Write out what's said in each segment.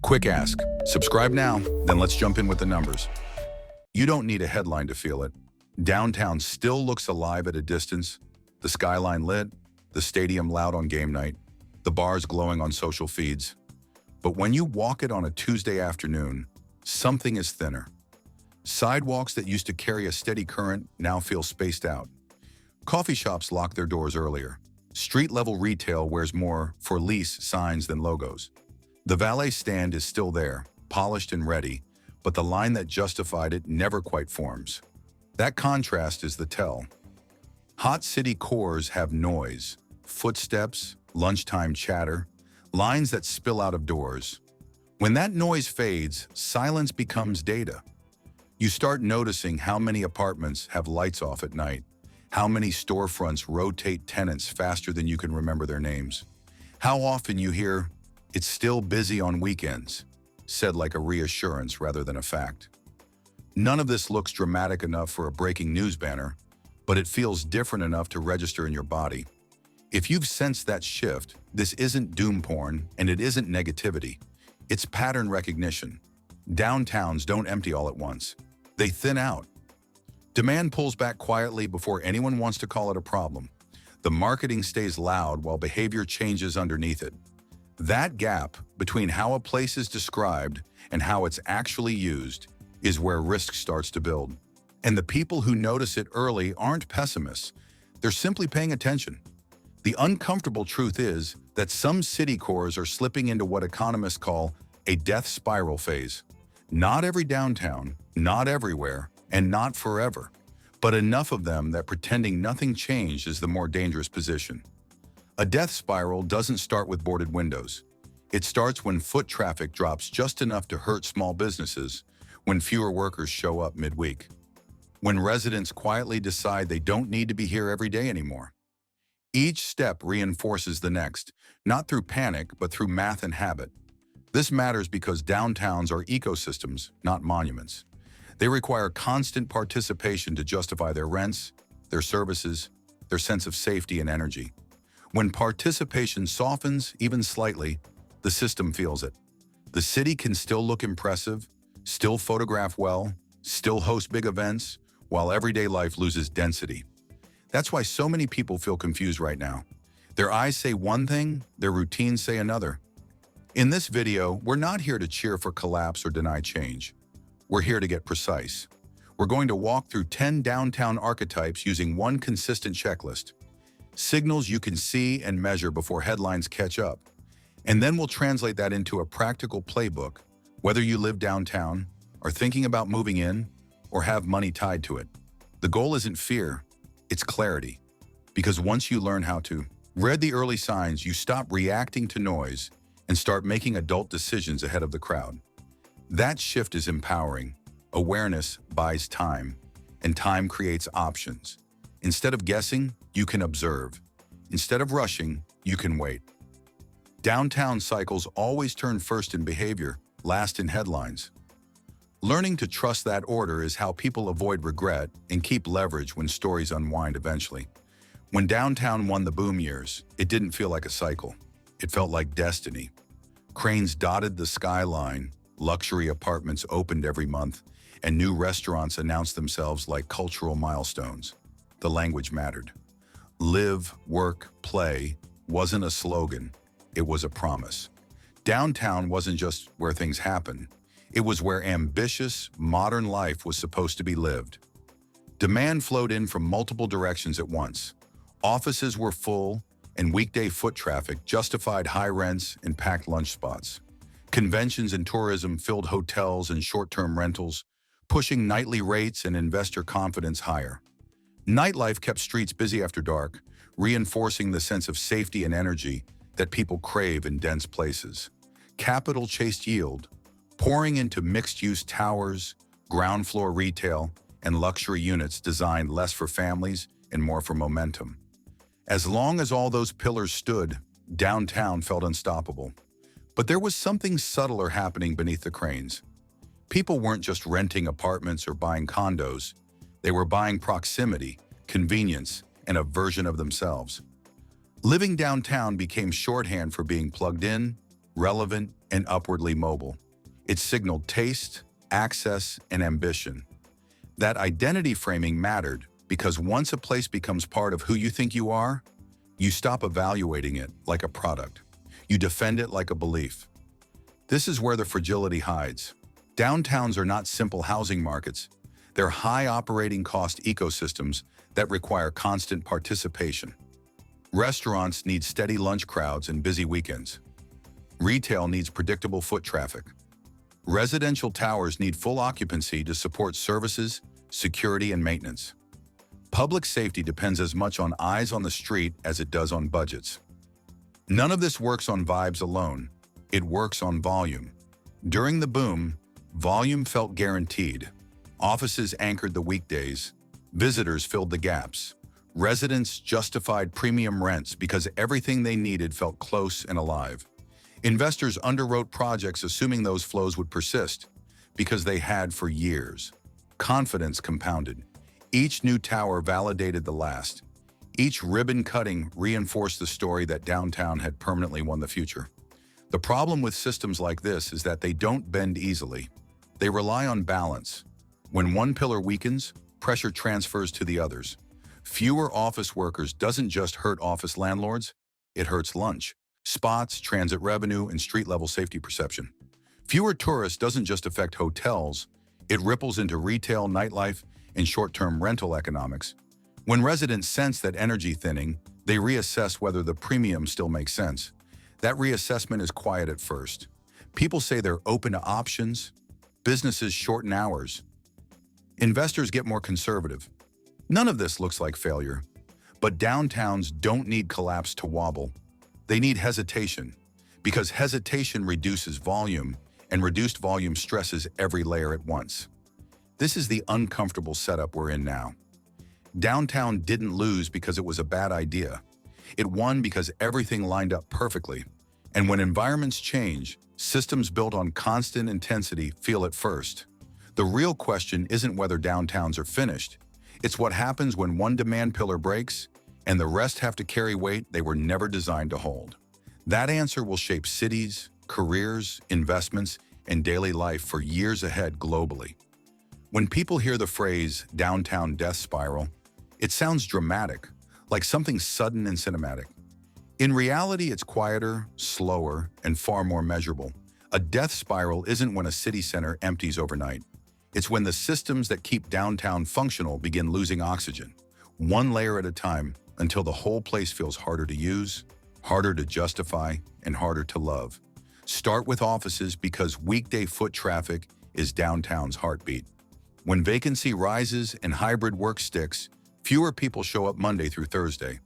Quick ask. Subscribe now, then let's jump in with the numbers. You don't need a headline to feel it. Downtown still looks alive at a distance, the skyline lit, the stadium loud on game night, the bars glowing on social feeds. But when you walk it on a Tuesday afternoon, something is thinner. Sidewalks that used to carry a steady current now feel spaced out. Coffee shops lock their doors earlier. Street-level retail wears more "for lease" signs than logos. The valet stand is still there, polished and ready, but the line that justified it never quite forms. That contrast is the tell. Hot city cores have noise, footsteps, lunchtime chatter, lines that spill out of doors. When that noise fades, silence becomes data. You start noticing how many apartments have lights off at night, how many storefronts rotate tenants faster than you can remember their names, how often you hear, "It's still busy on weekends," said like a reassurance rather than a fact. None of this looks dramatic enough for a breaking news banner, but it feels different enough to register in your body. If you've sensed that shift, this isn't doom porn and it isn't negativity. It's pattern recognition. Downtowns don't empty all at once. They thin out. Demand pulls back quietly before anyone wants to call it a problem. The marketing stays loud while behavior changes underneath it. That gap between how a place is described and how it's actually used is where risk starts to build. And the people who notice it early aren't pessimists. They're simply paying attention. The uncomfortable truth is that some city cores are slipping into what economists call a death spiral phase. Not every downtown, not everywhere, and not forever, but enough of them that pretending nothing changed is the more dangerous position. A death spiral doesn't start with boarded windows. It starts when foot traffic drops just enough to hurt small businesses, when fewer workers show up midweek, when residents quietly decide they don't need to be here every day anymore. Each step reinforces the next, not through panic, but through math and habit. This matters because downtowns are ecosystems, not monuments. They require constant participation to justify their rents, their services, their sense of safety and energy. When participation softens, even slightly, the system feels it. The city can still look impressive, still photograph well, still host big events, while everyday life loses density. That's why so many people feel confused right now. Their eyes say one thing, their routines say another. In this video, we're not here to cheer for collapse or deny change. We're here to get precise. We're going to walk through 10 downtown archetypes using one consistent checklist. Signals you can see and measure before headlines catch up. And then we'll translate that into a practical playbook, whether you live downtown, are thinking about moving in, or have money tied to it. The goal isn't fear, it's clarity. Because once you learn how to read the early signs, you stop reacting to noise and start making adult decisions ahead of the crowd. That shift is empowering. Awareness buys time, and time creates options. Instead of guessing, you can observe. Instead of rushing, you can wait. Downtown cycles always turn first in behavior, last in headlines. Learning to trust that order is how people avoid regret and keep leverage when stories unwind eventually. When downtown won the boom years, it didn't feel like a cycle. It felt like destiny. Cranes dotted the skyline, luxury apartments opened every month, and new restaurants announced themselves like cultural milestones. The language mattered. Live, work, play wasn't a slogan, it was a promise. Downtown wasn't just where things happen. It was where ambitious, modern life was supposed to be lived. Demand flowed in from multiple directions at once. Offices were full, and weekday foot traffic justified high rents and packed lunch spots. Conventions and tourism filled hotels and short-term rentals, pushing nightly rates and investor confidence higher. Nightlife kept streets busy after dark, reinforcing the sense of safety and energy that people crave in dense places. Capital chased yield, pouring into mixed-use towers, ground floor retail, and luxury units designed less for families and more for momentum. As long as all those pillars stood, downtown felt unstoppable. But there was something subtler happening beneath the cranes. People weren't just renting apartments or buying condos. They were buying proximity, convenience, and a version of themselves. Living downtown became shorthand for being plugged in, relevant, and upwardly mobile. It signaled taste, access, and ambition. That identity framing mattered because once a place becomes part of who you think you are, you stop evaluating it like a product. You defend it like a belief. This is where the fragility hides. Downtowns are not simple housing markets. They're high operating cost ecosystems that require constant participation. Restaurants need steady lunch crowds and busy weekends. Retail needs predictable foot traffic. Residential towers need full occupancy to support services, security, and maintenance. Public safety depends as much on eyes on the street as it does on budgets. None of this works on vibes alone. It works on volume. During the boom, volume felt guaranteed. Offices anchored the weekdays. Visitors filled the gaps. Residents justified premium rents because everything they needed felt close and alive. Investors underwrote projects assuming those flows would persist because they had for years. Confidence compounded. Each new tower validated the last. Each ribbon cutting reinforced the story that downtown had permanently won the future. The problem with systems like this is that they don't bend easily. They rely on balance. When one pillar weakens, pressure transfers to the others. Fewer office workers doesn't just hurt office landlords, it hurts lunch, spots, transit revenue, and street-level safety perception. Fewer tourists doesn't just affect hotels, it ripples into retail, nightlife, and short-term rental economics. When residents sense that energy thinning, they reassess whether the premium still makes sense. That reassessment is quiet at first. People say they're open to options. Businesses shorten hours. Investors get more conservative. None of this looks like failure. But downtowns don't need collapse to wobble. They need hesitation, because hesitation reduces volume, and reduced volume stresses every layer at once. This is the uncomfortable setup we're in now. Downtown didn't lose because it was a bad idea. It won because everything lined up perfectly. And when environments change, systems built on constant intensity feel it first. The real question isn't whether downtowns are finished. It's what happens when one demand pillar breaks and the rest have to carry weight they were never designed to hold. That answer will shape cities, careers, investments, and daily life for years ahead globally. When people hear the phrase downtown death spiral, it sounds dramatic, like something sudden and cinematic. In reality, it's quieter, slower, and far more measurable. A death spiral isn't when a city center empties overnight. It's when the systems that keep downtown functional begin losing oxygen, one layer at a time, until the whole place feels harder to use, harder to justify, and harder to love. Start with offices because weekday foot traffic is downtown's heartbeat. When vacancy rises and hybrid work sticks, fewer people show up Monday through Thursday.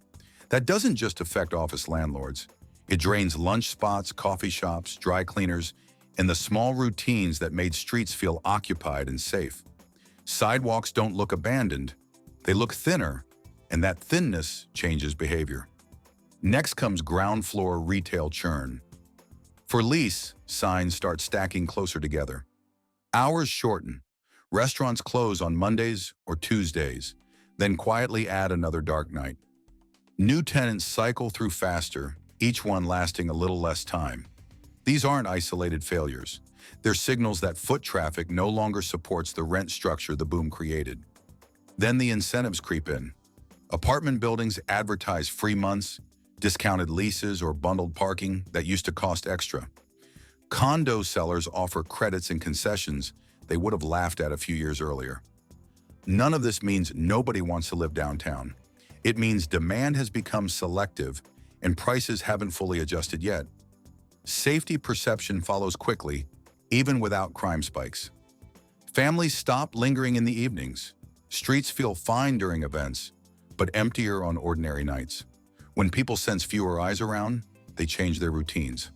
That doesn't just affect office landlords. It drains lunch spots, coffee shops, dry cleaners, and the small routines that made streets feel occupied and safe. Sidewalks don't look abandoned, they look thinner, and that thinness changes behavior. Next comes ground floor retail churn. For lease, signs start stacking closer together. Hours shorten. Restaurants close on Mondays or Tuesdays, then quietly add another dark night. New tenants cycle through faster, each one lasting a little less time. These aren't isolated failures. They're signals that foot traffic no longer supports the rent structure the boom created. Then the incentives creep in. Apartment buildings advertise free months, discounted leases, or bundled parking that used to cost extra. Condo sellers offer credits and concessions they would have laughed at a few years earlier. None of this means nobody wants to live downtown. It means demand has become selective and prices haven't fully adjusted yet. Safety perception follows quickly, even without crime spikes. Families stop lingering in the evenings. Streets feel fine during events, but emptier on ordinary nights. When people sense fewer eyes around, they change their routines.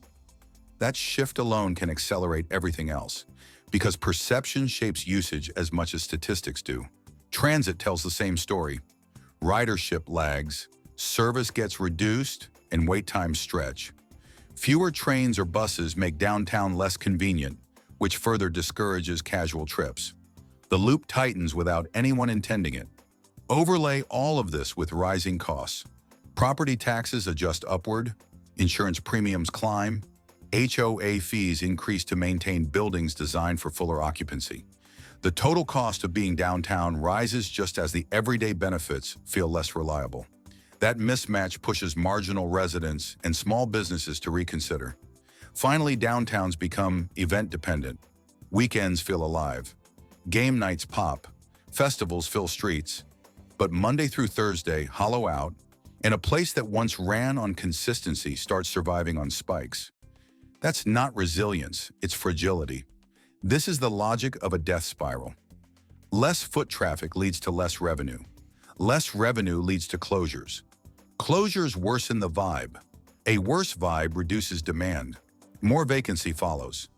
That shift alone can accelerate everything else, because perception shapes usage as much as statistics do. Transit tells the same story. Ridership lags, service gets reduced, and wait times stretch. Fewer trains or buses make downtown less convenient, which further discourages casual trips. The loop tightens without anyone intending it. Overlay all of this with rising costs. Property taxes adjust upward, insurance premiums climb, HOA fees increase to maintain buildings designed for fuller occupancy. The total cost of being downtown rises just as the everyday benefits feel less reliable. That mismatch pushes marginal residents and small businesses to reconsider. Finally, downtowns become event-dependent. Weekends feel alive. Game nights pop. Festivals fill streets. But Monday through Thursday hollow out, and a place that once ran on consistency starts surviving on spikes. That's not resilience, it's fragility. This is the logic of a death spiral. Less foot traffic leads to less revenue. Less revenue leads to closures. Closures worsen the vibe. A worse vibe reduces demand. More vacancy follows.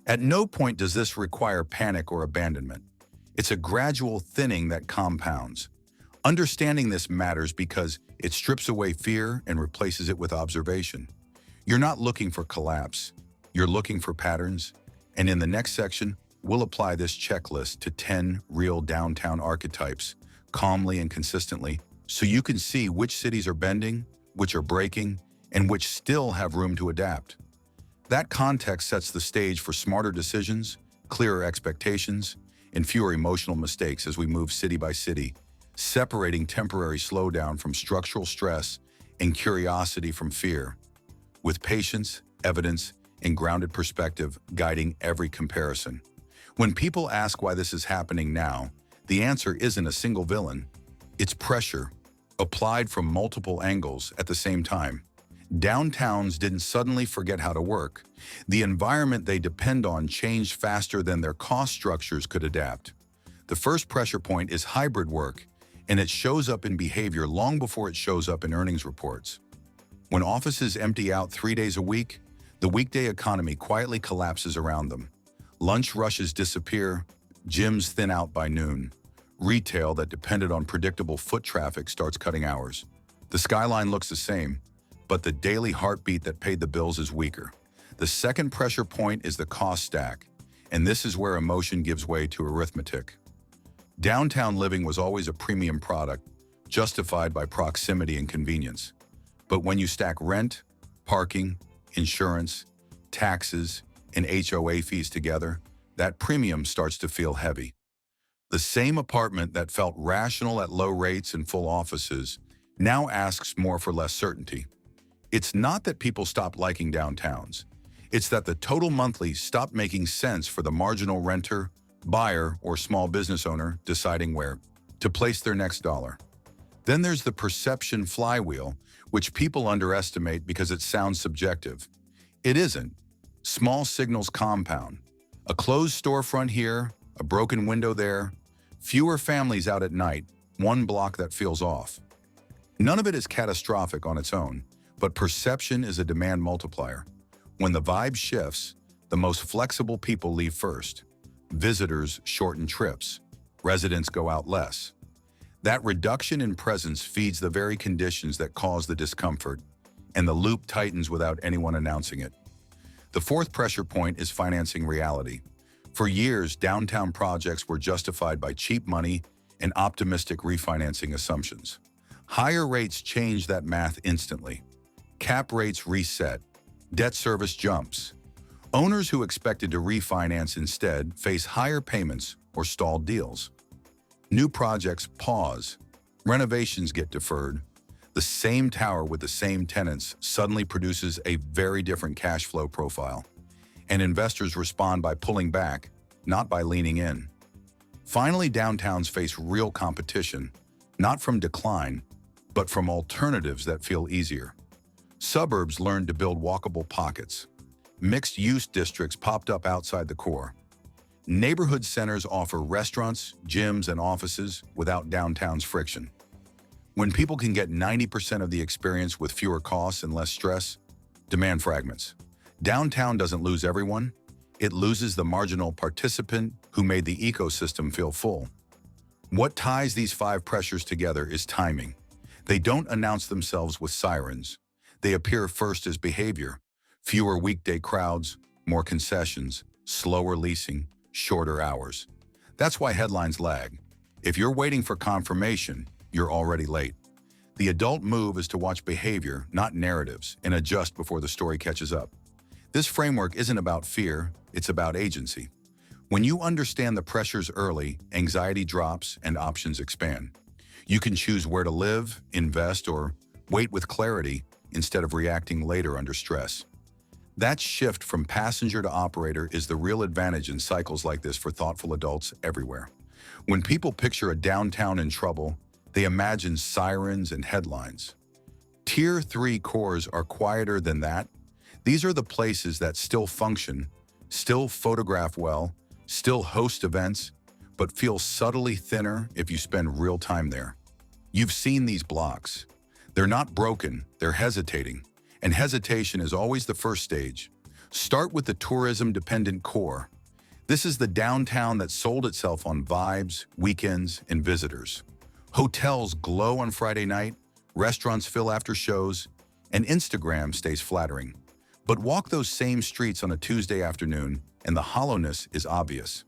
At no point does this require panic or abandonment. It's a gradual thinning that compounds. Understanding this matters because it strips away fear and replaces it with observation. You're not looking for collapse. You're looking for patterns. And in the next section, we'll apply this checklist to 10 real downtown archetypes, calmly and consistently, so you can see which cities are bending, which are breaking, and which still have room to adapt. That context sets the stage for smarter decisions, clearer expectations, and fewer emotional mistakes as we move city by city, separating temporary slowdown from structural stress and curiosity from fear, with patience, evidence, and grounded perspective guiding every comparison. When people ask why this is happening now, the answer isn't a single villain. It's pressure, applied from multiple angles at the same time. Downtowns didn't suddenly forget how to work. The environment they depend on changed faster than their cost structures could adapt. The first pressure point is hybrid work, and it shows up in behavior long before it shows up in earnings reports. When offices empty out 3 days a week, the weekday economy quietly collapses around them. Lunch rushes disappear, gyms thin out by noon. Retail that depended on predictable foot traffic starts cutting hours. The skyline looks the same, but the daily heartbeat that paid the bills is weaker. The second pressure point is the cost stack, and this is where emotion gives way to arithmetic. Downtown living was always a premium product, justified by proximity and convenience. But when you stack rent, parking, insurance, taxes, and HOA fees together, that premium starts to feel heavy. The same apartment that felt rational at low rates and full offices now asks more for less certainty. It's not that people stopped liking downtowns. It's that the total monthly stopped making sense for the marginal renter, buyer, or small business owner deciding where to place their next dollar. Then there's the perception flywheel, which people underestimate because it sounds subjective. It isn't. Small signals compound. A closed storefront here, a broken window there, fewer families out at night, one block that feels off. None of it is catastrophic on its own, but perception is a demand multiplier. When the vibe shifts, the most flexible people leave first. Visitors shorten trips. Residents go out less. That reduction in presence feeds the very conditions that cause the discomfort, and the loop tightens without anyone announcing it. The fourth pressure point is financing reality. For years, downtown projects were justified by cheap money and optimistic refinancing assumptions. Higher rates change that math instantly. Cap rates reset. Debt service jumps. Owners who expected to refinance instead face higher payments or stalled deals. New projects pause. Renovations get deferred. The same tower with the same tenants suddenly produces a very different cash flow profile. And investors respond by pulling back, not by leaning in. Finally, downtowns face real competition, not from decline, but from alternatives that feel easier. Suburbs learned to build walkable pockets. Mixed-use districts popped up outside the core. Neighborhood centers offer restaurants, gyms, and offices without downtown's friction. When people can get 90% of the experience with fewer costs and less stress, demand fragments. Downtown doesn't lose everyone. It loses the marginal participant who made the ecosystem feel full. What ties these 5 pressures together is timing. They don't announce themselves with sirens. They appear first as behavior. Fewer weekday crowds, more concessions, slower leasing, shorter hours. That's why headlines lag. If you're waiting for confirmation, you're already late. The adult move is to watch behavior, not narratives, and adjust before the story catches up. This framework isn't about fear, it's about agency. When you understand the pressures early, anxiety drops and options expand. You can choose where to live, invest, or wait with clarity instead of reacting later under stress. That shift from passenger to operator is the real advantage in cycles like this for thoughtful adults everywhere. When people picture a downtown in trouble, they imagine sirens and headlines. Tier 3 cores are quieter than that. These are the places that still function, still photograph well, still host events, but feel subtly thinner if you spend real time there. You've seen these blocks. They're not broken, they're hesitating. And hesitation is always the first stage. Start with the tourism-dependent core. This is the downtown that sold itself on vibes, weekends, and visitors. Hotels glow on Friday night, restaurants fill after shows, and Instagram stays flattering. But walk those same streets on a Tuesday afternoon, and the hollowness is obvious.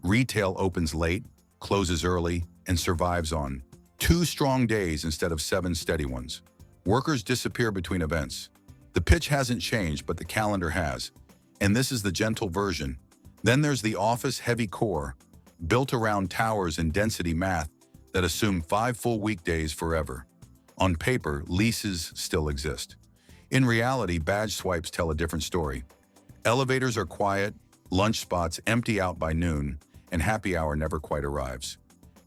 Retail opens late, closes early, and survives on 2 strong days instead of 7 steady ones. Workers disappear between events. The pitch hasn't changed, but the calendar has. And this is the gentle version. Then there's the office-heavy core, built around towers and density math that assume 5 full weekdays forever. On paper, leases still exist. In reality, badge swipes tell a different story. Elevators are quiet, lunch spots empty out by noon, and happy hour never quite arrives.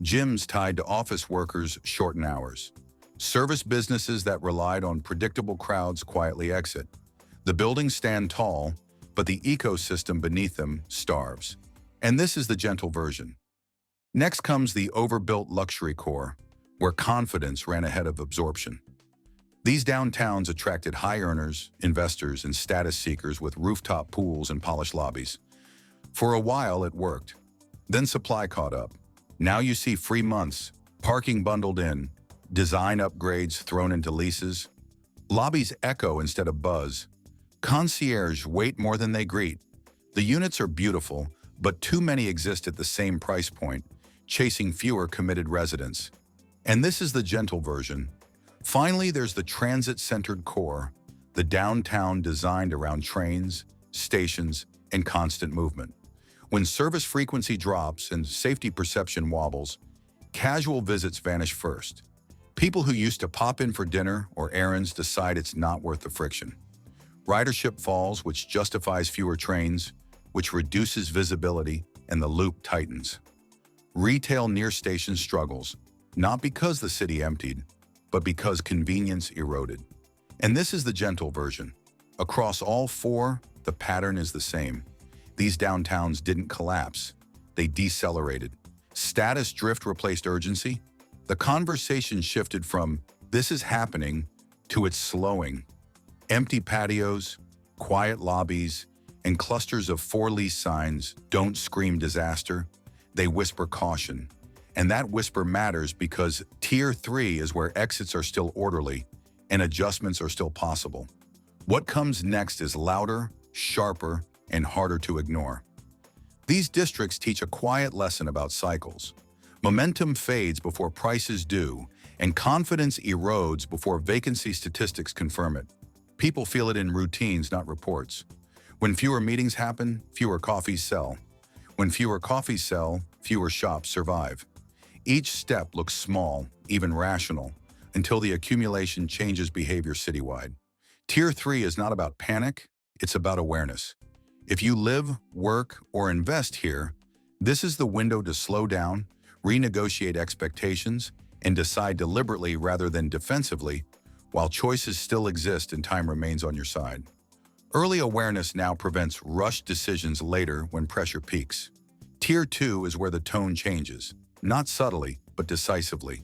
Gyms tied to office workers shorten hours. Service businesses that relied on predictable crowds quietly exit. The buildings stand tall, but the ecosystem beneath them starves. And this is the gentle version. Next comes the overbuilt luxury core, where confidence ran ahead of absorption. These downtowns attracted high earners, investors, and status seekers with rooftop pools and polished lobbies. For a while, it worked. Then supply caught up. Now you see free months, parking bundled in, design upgrades thrown into leases. Lobbies echo instead of buzz. Concierge wait more than they greet. The units are beautiful, but too many exist at the same price point, chasing fewer committed residents. And this is the gentle version. Finally, there's the transit-centered core, the downtown designed around trains, stations, and constant movement. When service frequency drops and safety perception wobbles, casual visits vanish first. People who used to pop in for dinner or errands decide it's not worth the friction. Ridership falls, which justifies fewer trains, which reduces visibility, and the loop tightens. Retail near stations struggles, not because the city emptied, but because convenience eroded. And this is the gentle version. Across all 4, the pattern is the same. These downtowns didn't collapse, they decelerated. Status drift replaced urgency. The conversation shifted from "this is happening" to "it's slowing." Empty patios, quiet lobbies, and clusters of for-lease signs don't scream disaster, they whisper caution. And that whisper matters because Tier 3 is where exits are still orderly and adjustments are still possible. What comes next is louder, sharper, and harder to ignore. These districts teach a quiet lesson about cycles. Momentum fades before prices do, and confidence erodes before vacancy statistics confirm it. People feel it in routines, not reports. When fewer meetings happen, fewer coffees sell. When fewer coffees sell, fewer shops survive. Each step looks small, even rational, until the accumulation changes behavior citywide. Tier 3 is not about panic, it's about awareness. If you live, work, or invest here, this is the window to slow down, renegotiate expectations, and decide deliberately rather than defensively, while choices still exist and time remains on your side. Early awareness now prevents rushed decisions later when pressure peaks. Tier 2 is where the tone changes, not subtly, but decisively.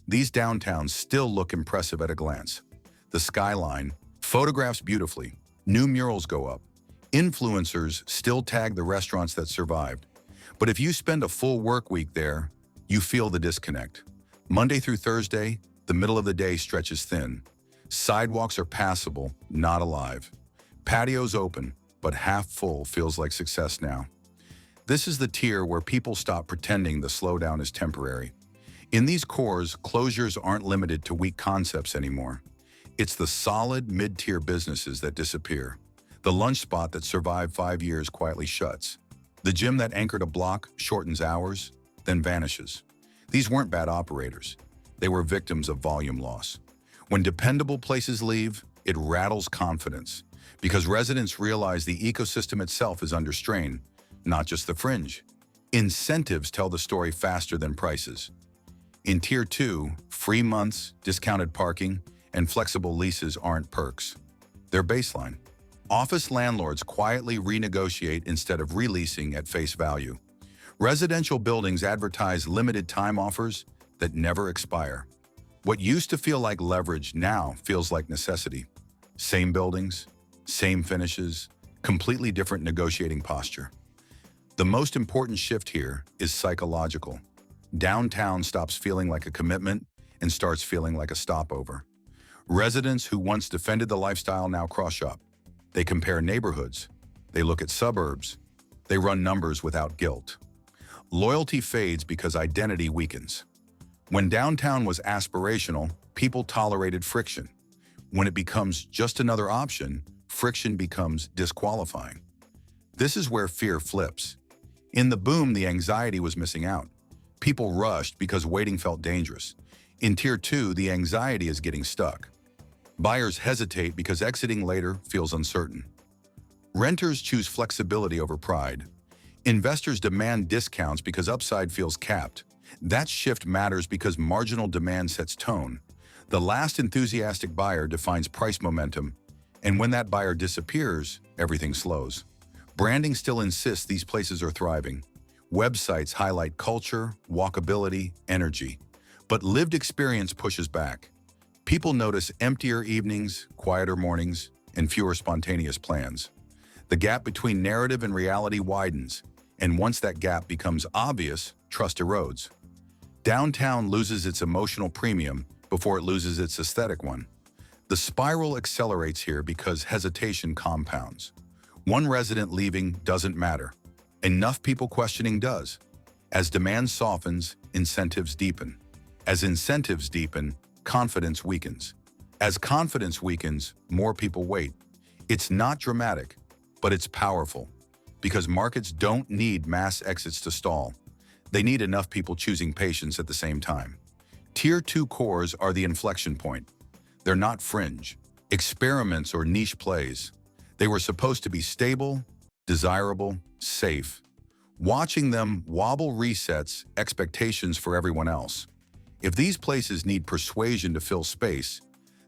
These downtowns still look impressive at a glance. The skyline photographs beautifully, new murals go up, influencers still tag the restaurants that survived. But if you spend a full work week there, you feel the disconnect. Monday through Thursday, the middle of the day stretches thin. Sidewalks are passable, not alive. Patios open, but half full feels like success now. This is the tier where people stop pretending the slowdown is temporary. In these cores, closures aren't limited to weak concepts anymore. It's the solid mid-tier businesses that disappear. The lunch spot that survived 5 years quietly shuts. The gym that anchored a block shortens hours, then vanishes. These weren't bad operators. They were victims of volume loss. When dependable places leave, it rattles confidence because residents realize the ecosystem itself is under strain, not just the fringe. Incentives tell the story faster than prices. In Tier 2, free months, discounted parking, and flexible leases aren't perks. They're baseline. Office landlords quietly renegotiate instead of releasing at face value. Residential buildings advertise limited time offers that never expire. What used to feel like leverage now feels like necessity. Same buildings, same finishes, completely different negotiating posture. The most important shift here is psychological. Downtown stops feeling like a commitment and starts feeling like a stopover. Residents who once defended the lifestyle now cross-shop. They compare neighborhoods. They look at suburbs. They run numbers without guilt. Loyalty fades because identity weakens. When downtown was aspirational, people tolerated friction. When it becomes just another option, friction becomes disqualifying. This is where fear flips. In the boom, the anxiety was missing out. People rushed because waiting felt dangerous. In Tier 2, the anxiety is getting stuck. Buyers hesitate because exiting later feels uncertain. Renters choose flexibility over pride. Investors demand discounts because upside feels capped. That shift matters because marginal demand sets tone. The last enthusiastic buyer defines price momentum, and when that buyer disappears, everything slows. Branding still insists these places are thriving. Websites highlight culture, walkability, energy. But lived experience pushes back. People notice emptier evenings, quieter mornings, and fewer spontaneous plans. The gap between narrative and reality widens, and once that gap becomes obvious, trust erodes. Downtown loses its emotional premium before it loses its aesthetic one. The spiral accelerates here because hesitation compounds. One resident leaving doesn't matter. Enough people questioning does. As demand softens, incentives deepen. As incentives deepen, confidence weakens. As confidence weakens, more people wait. It's not dramatic, but it's powerful. Because markets don't need mass exits to stall. They need enough people choosing patience at the same time. Tier 2 cores are the inflection point. They're not fringe, experiments, or niche plays. They were supposed to be stable, desirable, safe. Watching them wobble resets expectations for everyone else. If these places need persuasion to fill space,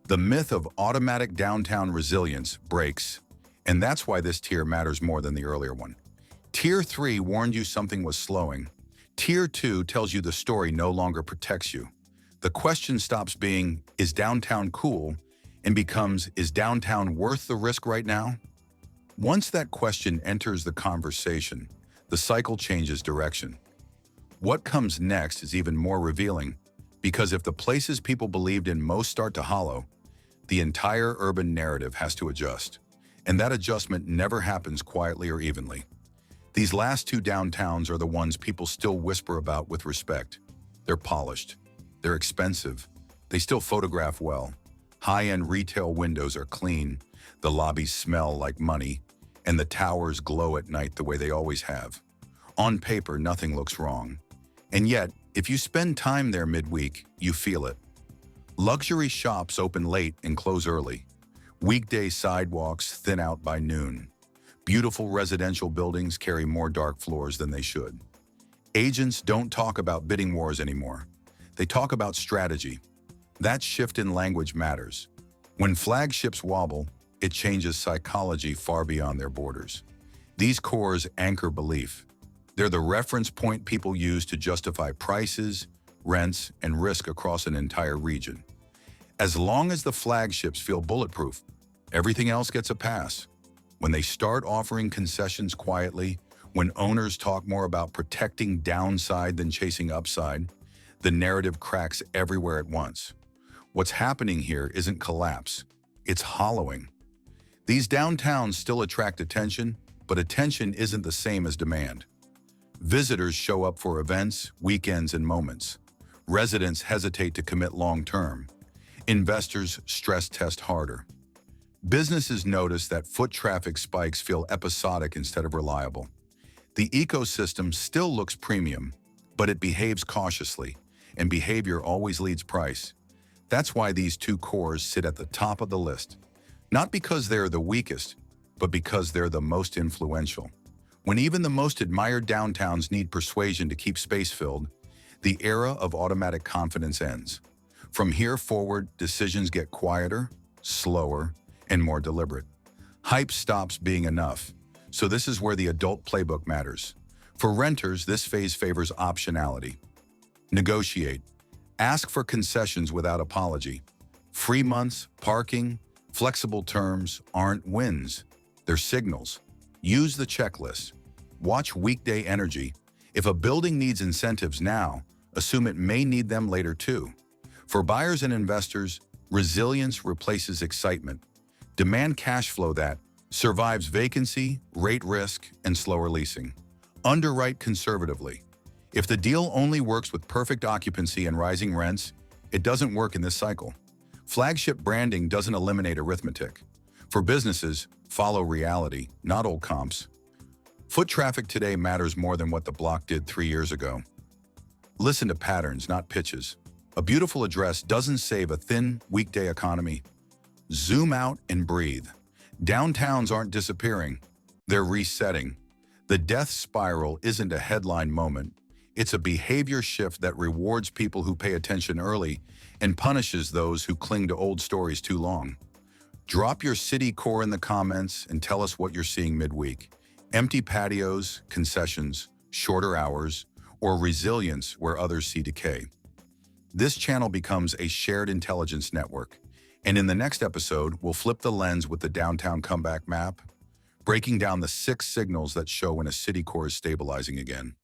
the myth of automatic downtown resilience breaks, and that's why this tier matters more than the earlier one. Tier 3 warned you something was slowing. Tier 2 tells you the story no longer protects you. The question stops being, is downtown cool, and becomes, is downtown worth the risk right now? Once that question enters the conversation, the cycle changes direction. What comes next is even more revealing, because if the places people believed in most start to hollow, the entire urban narrative has to adjust. And that adjustment never happens quietly or evenly. These last two downtowns are the ones people still whisper about with respect. They're polished. They're expensive. They still photograph well. High-end retail windows are clean. The lobbies smell like money. And the towers glow at night the way they always have. On paper, nothing looks wrong. And yet, if you spend time there midweek, you feel it. Luxury shops open late and close early. Weekday sidewalks thin out by noon. Beautiful residential buildings carry more dark floors than they should. Agents don't talk about bidding wars anymore. They talk about strategy. That shift in language matters. When flagships wobble, it changes psychology far beyond their borders. These cores anchor belief. They're the reference point people use to justify prices, rents, and risk across an entire region. As long as the flagships feel bulletproof, everything else gets a pass. When they start offering concessions quietly, when owners talk more about protecting downside than chasing upside, the narrative cracks everywhere at once. What's happening here isn't collapse, it's hollowing. These downtowns still attract attention, but attention isn't the same as demand. Visitors show up for events, weekends, and moments. Residents hesitate to commit long-term. Investors stress test harder. Businesses notice that foot traffic spikes feel episodic instead of reliable. The ecosystem still looks premium, but it behaves cautiously, and behavior always leads price. That's why these two cores sit at the top of the list. Not because they're the weakest, but because they're the most influential. When even the most admired downtowns need persuasion to keep space filled, the era of automatic confidence ends. From here forward, decisions get quieter, slower, and more deliberate. Hype stops being enough, so this is where the adult playbook matters. For renters, this phase favors optionality. Negotiate. Ask for concessions without apology. Free months, parking, flexible terms aren't wins. They're signals. Use the checklist. Watch weekday energy. If a building needs incentives now, assume it may need them later too. For buyers and investors, resilience replaces excitement. Demand cash flow that survives vacancy, rate risk, and slower leasing. Underwrite conservatively. If the deal only works with perfect occupancy and rising rents, it doesn't work in this cycle. Flagship branding doesn't eliminate arithmetic. For businesses, follow reality, not old comps. Foot traffic today matters more than what the block did 3 years ago. Listen to patterns, not pitches. A beautiful address doesn't save a thin, weekday economy. Zoom out and breathe. Downtowns aren't disappearing. They're resetting. The death spiral isn't a headline moment. It's a behavior shift that rewards people who pay attention early and punishes those who cling to old stories too long. Drop your city core in the comments and tell us what you're seeing midweek. Empty patios, concessions, shorter hours, or resilience where others see decay. This channel becomes a shared intelligence network. And in the next episode, we'll flip the lens with the downtown comeback map, breaking down the 6 signals that show when a city core is stabilizing again.